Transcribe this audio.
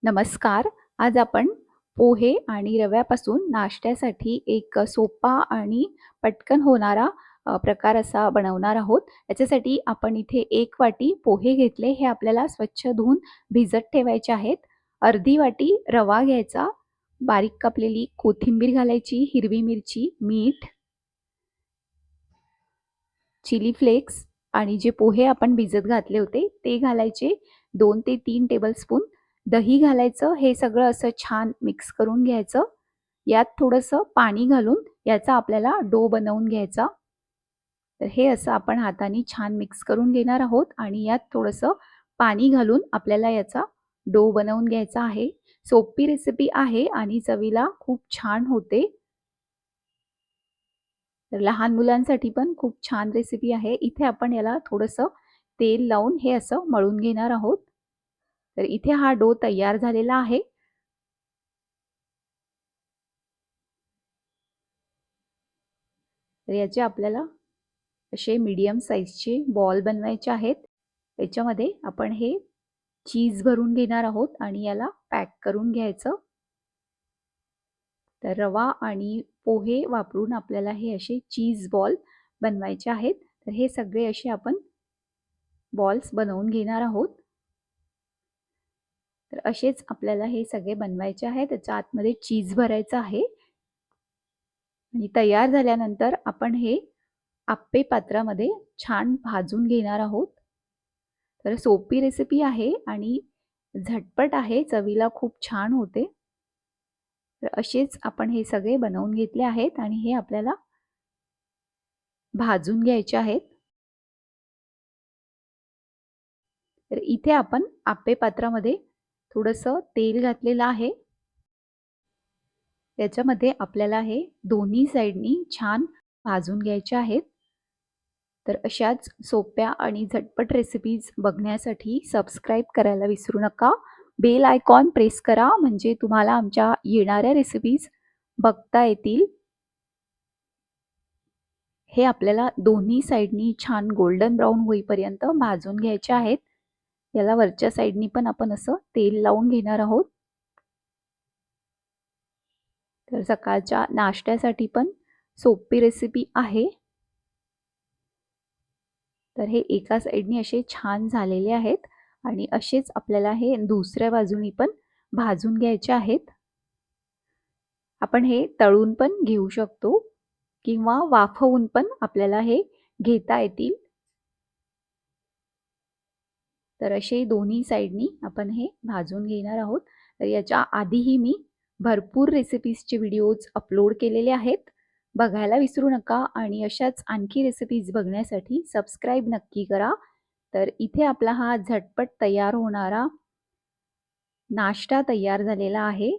नमस्कार. आज आपण पोहे आणि रव्यापासून नाश्त्यासाठी एक सोपा आणि पटकन होणारा प्रकार असा बनवणार आहोत. याच्यासाठी आपण इथे 1 वाटी पोहे घेतले. हे आपल्याला स्वच्छ धुवून भिजत ठेवायचे आहेत. अर्धी वाटी रवा घ्यायचा, बारीक कापलेली कोथिंबीर घालायची, हिरवी मिरची, मीठ, चिली फ्लेक्स आणि जे पोहे आपण भिजत घातले होते ते घालायचे. 2 ते 3 टेबलस्पून दही घालायचं. हे सगळं असं छान मिक्स करून घ्यायचं. यात थोडंसं पाणी घालून याचा आपल्याला डो बनवून घ्यायचा. तर हे असं आपण हाताने छान मिक्स करून घेणार आहोत आणि यात थोडंसं पाणी घालून आपल्याला याचा डो बनवून घ्यायचा आहे. सोपी रेसिपी आहे आणि चवीला खूप छान होते. तर लहान मुलांसाठी पण खूप छान रेसिपी आहे. इथे आपण याला थोडंसं तेल लावून हे असं मळून घेणार आहोत. तर इथे हा डो तयार झालेला आहे. तर याचे आपल्याला असे मीडियम साईजचे बॉल बनवायचे आहेत. त्याच्यामध्ये आपण हे चीज भरून घेणार आहोत आणि याला पॅक करून घ्यायचं. तर रवा आणि पोहे वापरून आपल्याला हे असे चीज बॉल बनवायचे आहेत. तर हे सगळे असे आपण बॉल्स बनवून घेणार आहोत. तर असेच आपल्याला हे सगळे बनवायचे आहेत. त्याच्या आतमध्ये चीज भरायचं आहे आणि तयार झाल्यानंतर आपण हे आप्पे पात्रामध्ये छान भाजून घेणार आहोत. तर सोपी रेसिपी आहे आणि झटपट आहे, चवीला खूप छान होते. तर असेच आपण हे सगळे बनवून घेतले आहेत आणि हे आपल्याला भाजून घ्यायचे आहेत. तर इथे आपण आप्पे पात्रामध्ये थोडंसं तेल घातलेलं आहे. त्याच्यामध्ये आपल्याला हे दोन्ही साईडनी छान भाजून घ्यायचे आहेत. तर अशाच सोप्या आणि झटपट रेसिपीज बघण्यासाठी सबस्क्राईब करायला विसरू नका. बेल आयकॉन प्रेस करा म्हणजे तुम्हाला आमच्या येणाऱ्या रेसिपीज बघता येतील. हे आपल्याला दोन्ही साईडनी छान गोल्डन ब्राऊन होईपर्यंत भाजून घ्यायचे आहेत. याला वरच्या साईडनी पण आपण असं तेल लावून घेणार आहोत. तर सकाळच्या नाश्त्यासाठी पण सोपी रेसिपी आहे. तर हे एका साईडनी असे छान झालेले आहेत आणि असेच आपल्याला हे दुसऱ्या बाजूनी पण भाजून घ्यायचे आहेत. आपण हे तळून पण घेऊ शकतो किंवा वाफवून पण आपल्याला हे घेता येतील. तर असे दोन्ही साईडनी आपण हे भाजून घेणार आहोत. तर याच्या आधीही मी भरपूर रेसिपीजचे व्हिडिओज अपलोड केलेले आहेत. बघायला विसरू नका आणि अशाच आणखी रेसिपीज बघण्यासाठी सबस्क्राईब नक्की करा. तर इथे आपला हा झटपट तयार होणारा नाश्ता तयार झालेला आहे.